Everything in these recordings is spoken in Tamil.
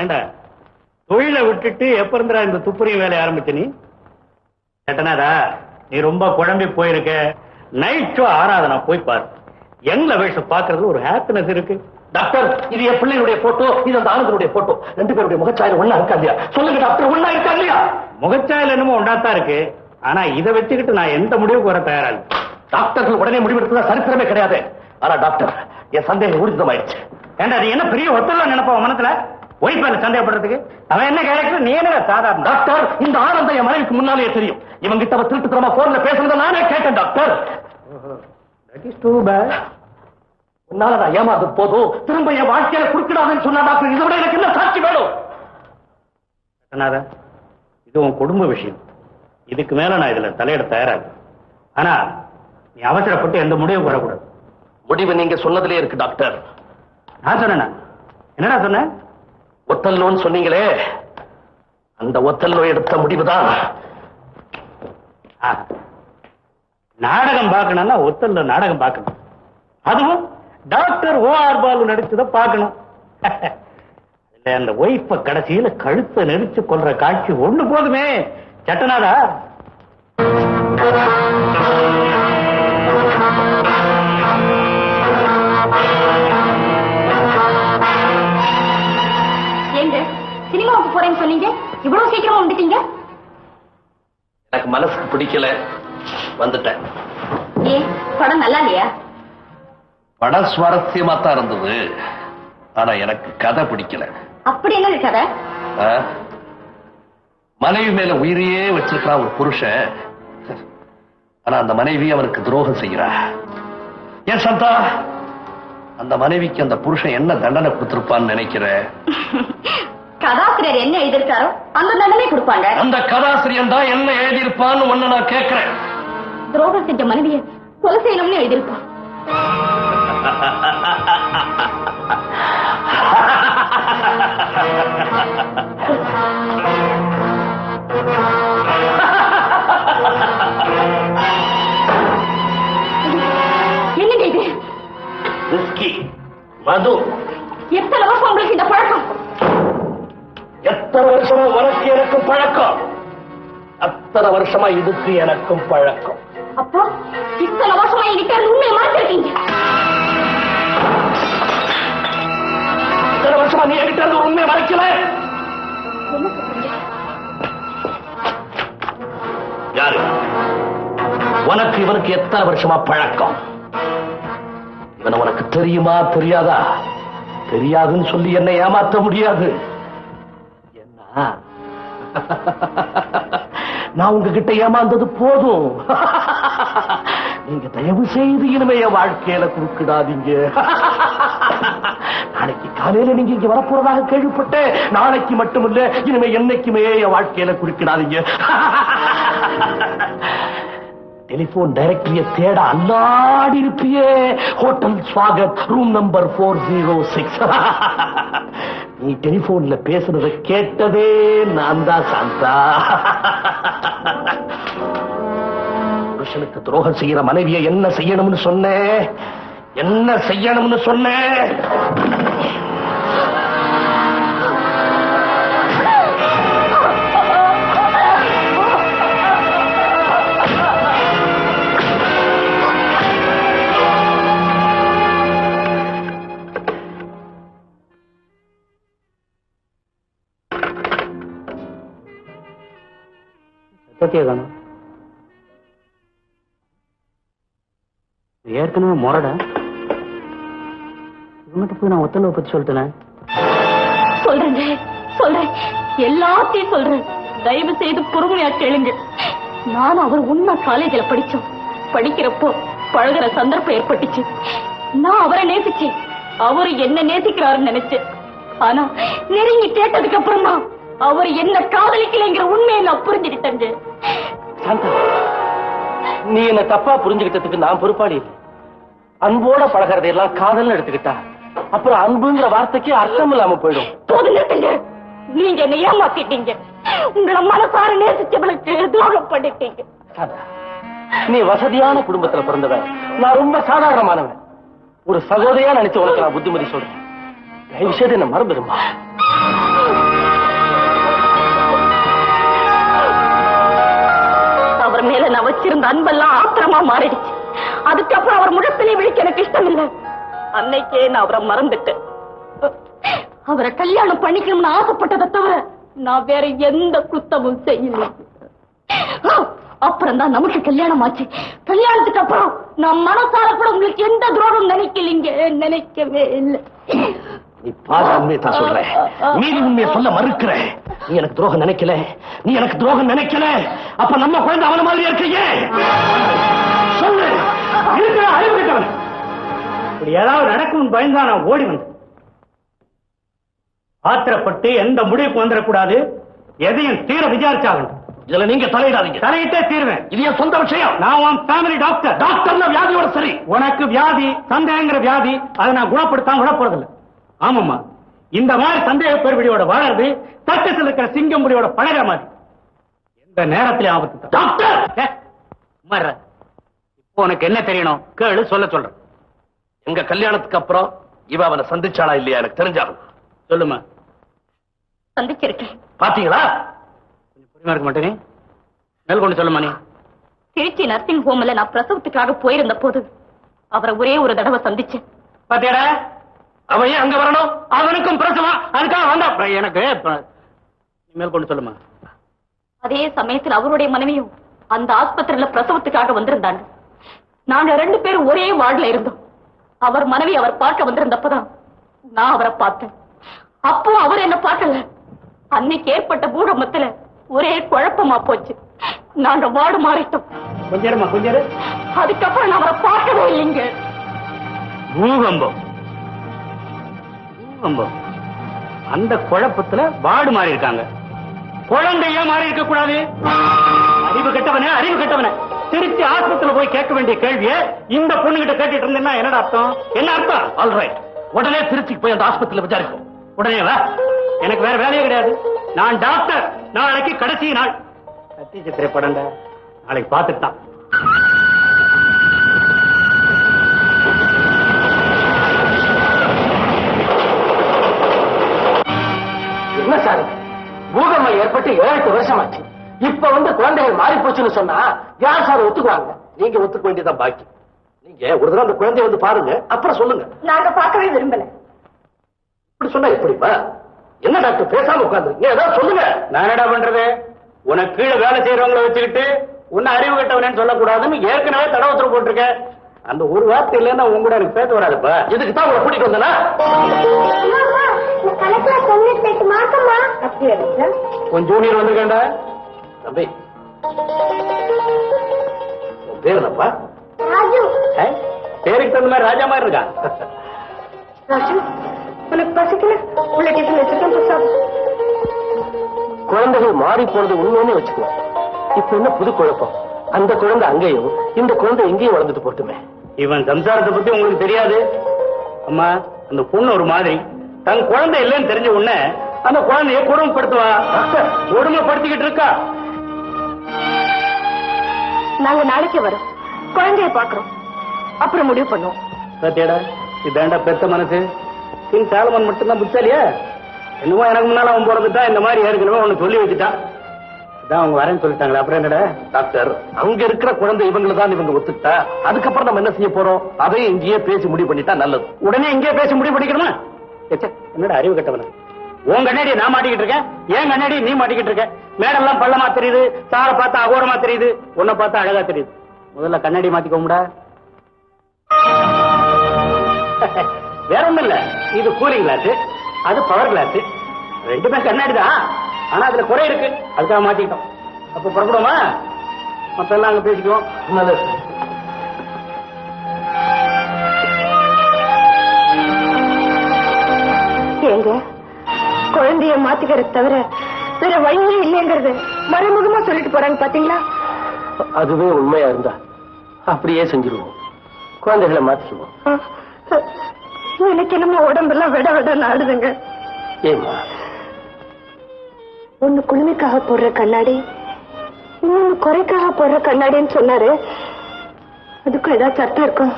ஏண்டா தொழிலை விட்டுட்டு எப்ப இருந்தா இந்த துப்புரியும் வேலையை ஆரம்பிச்ச நீ? கேட்டனாடா நீ ரொம்ப குழம்பி போயிருக்க. நைட் ஷோ ஆராதனா போய் பாரு. யங் லவர்ஸ் பாக்குறதுல ஒரு ஹாப்பினஸ் இருக்கு. டாக்டர், இது என் பிள்ளைகளுடைய போட்டோ, இது அந்த ஆணுடைய போட்டோ. ரெண்டு பேருடைய முகச்சாயல் ஒண்ணா இருக்கா இல்லையா? சொல்லுங்க டாக்டர், ஒண்ணா இருக்கா இல்லையா? முகச்சாயல் என்னமோ ஒன்னாத்தான் இருக்கு. ஆனா இதை வச்சுக்கிட்டு நான் எந்த முடிவுக்கு வர தயாரா இல்லை. டாக்டர்கள் உடனே முடிவெடுத்ததா சரித்திரமே கிடையாது. ஆனா டாக்டர், என் சந்தேகம் ஊர்ஜிதமாயிடுச்சு. ஏண்டா நீ என்ன பெரிய ஒத்தல நினைப்பா மனத்துல? ஒய்ஃபை சந்தேகப்படுறதுக்கு அவன் என்ன கேரக்டர், நீ என்ன சாதாரண? டாக்டர், இந்த ஆனந்தம் என் மனைவிக்கு முன்னாலே தெரியும். இவங்க கிட்ட திருட்டுத்தனமா போன்ல பேசுறத நானே கேட்டேன் டாக்டர். உன்னால நான் ஏமாறது போதும், திரும்ப என் வாழ்க்கையில குறுக்கிடாதுன்னு சொன்னா டாக்டர். இதை விட எனக்கு என்ன சாட்சி வேணும்? இது உன் குடும்ப விஷயம். இதுக்கு மேல நான் இதுல தலையிட தயாராக. ஆனா நீ அவசரப்பட்டு எந்த முடிவும் வரக்கூடாது. முடிவு நீங்க சொன்னதுலே இருக்கு டாக்டர். நான் சொன்னேன். என்னடா சொன்ன? ஒத்தல்லோன்னு சொன்னீங்களே, அந்த ஒத்தல்லோ எடுத்த முடிவுதான். நாடகம் பார்க்கணும்னா ஒத்தல்ல நாடகம் பார்க்கணும். அதுவும் டாக்டர் ஓஆர் பாலு நடிச்சதை பார்க்கணும். அந்த ஒய்ஃப கடைசியில கழுத்தை நெரிச்சு கொள்ற காட்சி ஒண்ணு போதுமே. சட்டநாதா, ஏங்க சினிமாவுக்கு போறேன்னு சொன்னீங்க, இவ்வளவு சீக்கிரமா வந்துட்டீங்க? எனக்கு மனசுக்கு பிடிக்கல, வந்துட்டேன். ஏன், படம் நல்லா இல்லையா? படம் சுவாரஸ்யமா தான் இருந்தது. ஆனா எனக்கு கதை பிடிக்கல. அப்படி என்ன கதை? மனைவி மேல உயிரையே வச்சிருக்கிறான் ஒரு புருஷன். ஆனா அந்த மனைவி அவனுக்கு துரோகம் செய்கிறா. ஏன் சந்தா, அந்த மனைவிக்கு அந்த புருஷன் என்ன தண்டனை கொடுத்திருப்பான்னு நினைக்கிற? கதாசிரியர் என்ன எழுதியிருக்காரோ அந்த தண்டனை கொடுப்பாங்க. அந்த கதாசிரியன் தான் என்ன எழுதியிருப்பான்னு ஒண்ணு நான் கேட்கிறேன். துரோகம் செஞ்ச மனைவியை கொலை செய்யணும்னு எழுதியிருப்பான். என்னங்க இது? விஸ்கி, மது. எத்தனை வருஷம் உங்களுக்கு இந்த பழக்கம்? எத்தனை வருஷமா உனக்கு எனக்கும் பழக்கம்? அத்தனை வருஷமா இதுக்கு எனக்கும் பழக்கம். அப்போ இத்தனை வருஷமா என்கிட்ட உண்மையை மறைச்சிருக்கீங்க. இத்தனை வருஷமா நீ என்கிட்ட இருந்து உண்மையை மறைக்கல. என்ன சொல்றீங்க? யாரு? உனக்கு இவனுக்கு எத்தனை வருஷமா பழக்கம்? இவனை உனக்கு தெரியுமா தெரியாதா? தெரியாதுன்னு சொல்லி என்னை ஏமாற்ற முடியாது. என்ன நான் உங்ககிட்ட ஏமாந்தது போதும். நீங்க தயவு செய்து இனிமே என் வாழ்க்கையில குறுக்கிடாதீங்க. நாளைக்கு காலையில நீங்க இங்க வரப்போறதாக கேள்விப்பட்டேன். நாளைக்கு மட்டுமில்ல, இனிமே என்னைக்குமே என் வாழ்க்கையில குறுக்கிடாதீங்க. டெலிபோன் டைரக்டரிய தேட அல்லாடி இருப்பியே. Hotel Swagat, room number 406. நீ டெலிபோன்ல பேசுறத கேட்டதே நான் தான் சாந்தா. புருஷனுக்கு துரோகம் செய்யற மனைவியை என்ன செய்யணும்னு சொன்னேன்? என்ன செய்யணும்னு சொன்னேன்? ஏற்கனவே முரட இவங்கிட்ட போய் நான் ஒத்தலவை பத்தி சொல்லிட்டேன். சொல்றேங்க, சொல்றேன், எல்லாத்தையும் சொல்றேன். தயவு செய்து பொறுமையா கேளுங்க. நான் அவர் உண்மை காலேஜில் படிச்சோம். படிக்கிறப்போ பழகுற சந்தர்ப்பம் ஏற்பட்டுச்சு. நான் அவரை நேசிச்சேன், அவரு என்ன நேசிக்கிறாருன்னு நினைச்சேன். ஆனா நெருங்கி கேட்டதுக்கு அப்புறம் தான் அவர் என்ன காதலிக்கலைங்கிற உண்மையை நான் புரிஞ்சுக்கிட்டேங்க. நீ என்ன தப்பா புரிஞ்சுக்கிட்டதுக்கு நான் பொறுப்பாளி. அன்போட பழகிறதையெல்லாம் காதல்னு எடுத்துக்கிட்டா அப்புறம் அன்புங்கிற வார்த்தைக்கு அர்த்தம் இல்லாம போயிடும். போதுங்க, நீங்க என்ன ஏமாத்திட்டீங்க. உங்களை மனசார நேசிச்சவளுக்கு துரோகம் பண்ணிட்டீங்க. நீ வசதியான குடும்பத்துல பிறந்தவன், நான் ரொம்ப சாதாரணமானவன். ஒரு சகோதரியா நினைச்சு உனக்கு நான் புத்திமதி சொல்றேன். தயவு செய்து என்ன மறந்துடுமா? வச்சிருந்த அன்பெல்லாம் ஆத்திரமா மாறிடுச்சு. அதுக்கப்புறம் அவர் முகத்திலே விழிக்க எனக்கு இஷ்டம் இல்லை. அன்னைக்கே நான் அவரை மறந்துட்டேன். அவரை கல்யாணம் பண்ணிக்கணும்னு ஆசைப்பட்டதை தவிர நான் வேற எந்த குத்தமும் செய்யல. அப்புறம் தான் நமக்கு கல்யாணம் ஆச்சு. கல்யாணத்துக்கு அப்புறம் நான் மனசார கூட உங்களுக்கு எந்த துரோகம் நினைக்கலீங்க, நினைக்கவே இல்லை. நீ பாரு உண்மையை தான் சொல்ற, மீறி உண்மையை சொல்ல மறுக்கிற. நீ எனக்கு துரோகம் நினைக்கல, நீ எனக்கு துரோகம் நினைக்கல. அப்ப நம்ம குழந்தை அவன மாதிரி இருக்கீங்க. சொல்லு, இருக்கிற அறிவு கிட்டவன். இப்படி ஏதாவது நடக்கும் பயந்தான் நான் ஓடி வந்தேன். ஆத்திரப்பட்டு எந்த முடிவுக்கு வந்துடக்கூடாது, எதையும் தீர விசாரிச்சாகணும். இதுல நீங்க தலையிடாதீங்க. தலையிட்டே தீர்வேன். இது என் சொந்த விஷயம். நான் உன் ஃபேமிலி டாக்டர். டாக்டர்னா வியாதியோட சரி. உனக்கு வியாதி சந்தேகங்கிற வியாதி, அதை நான் குணப்படுத்தாம விடப்போறதில்லை. ஆமாம்மா, இந்த மாதிரி சந்தேக பெருவிடியோட வாழறது தட்டத்தில் இருக்கிற சிங்கம் புலியோட பழகிற மாதிரி. எந்த நேரத்திலே ஆபத்து. டாக்டர், இப்போ உனக்கு என்ன தெரியணும் கேளு, சொல்ல சொல்றேன். எங்க கல்யாணத்துக்கு அப்புறம் இவ அவனை சந்திச்சாளா இல்லையா எனக்கு தெரிஞ்சாலும். சொல்லுமா. சந்திச்சிருக்கேன். பாத்தீங்களா? புரியுமா இருக்க மாட்டேனே. மேல் கொண்டு சொல்லுமா. நீ திருச்சி நர்சிங் ஹோம்ல நான் பிரசவத்துக்காக போயிருந்த போது அவரை ஒரே ஒரு தடவை சந்திச்சேன். பாத்தியாடா, அவன் ஏன் அங்க வரணும்? அவனுக்கும் பிரசவம், அதுக்காக வந்தா எனக்கு. மேல் கொண்டு சொல்லுமா. அதே சமயத்தில் அவருடைய மனைவியும் அந்த ஆஸ்பத்திரியில பிரசவத்துக்காக வந்திருந்தாங்க. நாங்க 2 பேரும் ஒரே வார்டுல இருந்தோம். அவர் மனைவி அவர் பார்க்க வந்திருந்தப்பதான் நான் அவரை பார்த்தேன். அப்போ அவர் என்ன பார்க்கல. அன்னைக்கு ஏற்பட்ட பூகம்பத்துல ஒரே குழப்பமா போச்சு. நாங்க வார்டு மாறிட்டோம். கொஞ்சம் அதுக்கப்புறம் நான் அவரை பார்க்கவே இல்லைங்க. பூகம்பம் பூகம்பம் அந்த குழப்பத்துல வார்டு மாறி இருக்காங்க. குழந்தைய மாறி இருக்க கூடாது. அறிவு கெட்டவன திருச்சி ஆஸ்பத்திரியில போய் கேட்க வேண்டிய கேள்விய இந்த பொண்ணு கிட்ட கேட்டுட்டு இருந்தேன்னா என்னடா அர்த்தம்? என்ன அர்த்தம்? ஆல்ரைட், உடனே திருச்சிக்கு போய் அந்த ஆஸ்பத்திரியில விசாரிப்போம். உடனே வா, எனக்கு வேற வேலையே கிடையாது. நான் டாக்டர். நாளைக்கு கடைசி நாள். கத்தி சித்திரை படங்க நாளைக்கு பார்த்துட்டான். என்ன சார், பூகம்பம் ஏற்பட்டு 7-8 வருஷம் ஆச்சு. இப்ப குழந்தைகள் மாறி போச்சுன்னு சொன்னா யார் சார் ஒத்துக்குவாங்க? நீங்க ஒத்துக்க வேண்டியதான் பாக்கி. நீங்க ஒரு தடவை அந்த குழந்தைய வந்து பாருங்க, அப்புறம் சொல்லுங்க. நாங்க பார்க்கவே விரும்பல. இப்படி சொன்னா எப்படிப்பா? என்ன டாக்டர் பேசாம உட்கார்ந்து ஏதாவது சொல்லுங்க. நான் என்னடா பண்றது? உனக்கு கீழே வேலை செய்யறவங்களை வச்சுக்கிட்டு உன்ன அறிவு கட்டவனேன்னு சொல்லக்கூடாதுன்னு ஏற்கனவே தடை உத்தரவு போட்டிருக்கேன். அந்த ஒரு வார்த்தை இல்லைன்னா உங்க கூட எனக்கு பேச வராதுப்பா. இதுக்கு தான் உங்களை கூட்டிட்டு வந்தனா? உன் ஜூனியர் வந்திருக்கேன்டா. தம்பி, உன் பேர் என்னப்பா? பேருக்கு தகுந்த மாதிரி ராஜா மாதிரி இருக்கான். உனக்கு பசிக்கல? உள்ள டிஃபன் வச்சுக்கேன். குழந்தைகள் மாறி போனது உண்மைன்னு வச்சுக்குவோம். இப்ப என்ன புது குழப்பம்? அந்த குழந்தை அங்கேயும் இந்த குழந்தை எங்கேயும் வளர்ந்துட்டு போட்டுமே. இவன் சம்சாரத்தை பத்தி உங்களுக்கு தெரியாது. அம்மா, அந்த பொண்ணு ஒரு மாதிரி தன் குழந்தை இல்லைன்னு தெரிஞ்ச உடனே அந்த குழந்தைய கொடுமைப்படுத்துவா. கொடுமைப்படுத்திக்கிட்டு இருக்கா. நாங்க நாளைக்கு வரோம், குழந்தைய பாக்குறோம், அப்புறம் முடிவு பண்ணுவோம். சத்தியடா, இதாண்டா பெத்த மனசு. கிங் சாலமன் மட்டும்தான் புத்தாலியா? என்னமோ எனக்கு முன்னால அவன் போறதுட்டா இந்த மாதிரி ஏற்கனவே ஒண்ணு சொல்லி வச்சுட்டான். அதான் அவங்க வரேன்னு சொல்லிட்டாங்களா, அப்புறம் என்னடா? டாக்டர், அங்க இருக்கிற குழந்தை இவங்களை தான் இவங்க ஒத்துட்டா, அதுக்கப்புறம் நம்ம என்ன செய்ய போறோம்? அதையும் இங்கேயே பேசி முடிவு பண்ணிட்டா நல்லது. உடனே இங்கே பேசி முடிவு பண்ணிக்கணுமா? என்னடா அறிவு கட்டவன? உன் கண்ணாடி நான் மாட்டிக்கிட்டு இருக்கேன், ஏன் கண்ணாடி நீ மாட்டிக்கிட்டு இருக்க. மேடெல்லாம் பள்ளமா தெரியுது, சாரை பார்த்தா அகோரமா தெரியுது, உன்னை பார்த்தா அழகா தெரியுது. முதல்ல கண்ணாடி மாத்திக்கோமுடா. வேற ஒண்ணும் இல்ல, இது கூலிங் கிளாஸ், அது பவர் கிளாஸ். 2மே கண்ணாடி தான், ஆனா அதுல குறை இருக்கு, அதுக்காக மாத்திக்கிட்டோம். அப்ப புறப்படுவோமா? மத்த எல்லாம் அங்க பேசிக்குவோம். நல்லது. ஏங்க, குழந்தைய மாத்திக்கிறது தவிர வேற வழியே இல்லைங்கிறது மறைமுகமா சொல்லிட்டு போறாங்க பாத்தீங்களா? அதுவே உண்மையா இருந்தா அப்படியே செஞ்சிருவோம். குழந்தைகளை மாத்திக்குவோம். எனக்கு என்னமோ உடம்பெல்லாம் விட விட ஆடுதுங்க. ஏமா? ஒண்ணு குளுமைக்காக போடுற கண்ணாடி, இன்னொன்னு குறைக்காக போடுற கண்ணாடின்னு சொன்னாரு. அதுக்கும் ஏதாவது அர்த்தம் இருக்கும்.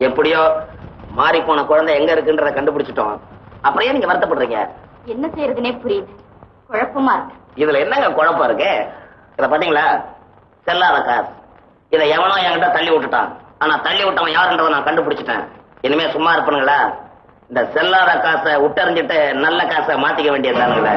எப்படியோ மாறி போன குழந்தை எங்க இருக்குன்றத கண்டுபிடிச்சிட்டோம். அப்புறம் ஏன் நீங்க வருத்தப்படுறீங்க? என்ன செய்யறதுனே புரியல. குழப்பமா இருக்கு. இதுல என்னங்க குழப்பம் இருக்கு? இத பாத்தீங்களா, செல்லாத காசு. இதை எவனோ என்கிட்ட தள்ளி விட்டுட்டான். ஆனா தள்ளி விட்டவன் யாருன்றதை நான் கண்டுபிடிச்சிட்டேன். இனிமே சும்மா இருப்பனுங்களா? இந்த செல்லாத காசை விட்டறிஞ்சிட்டு நல்ல காசை மாத்திக்க வேண்டியதானுங்களே.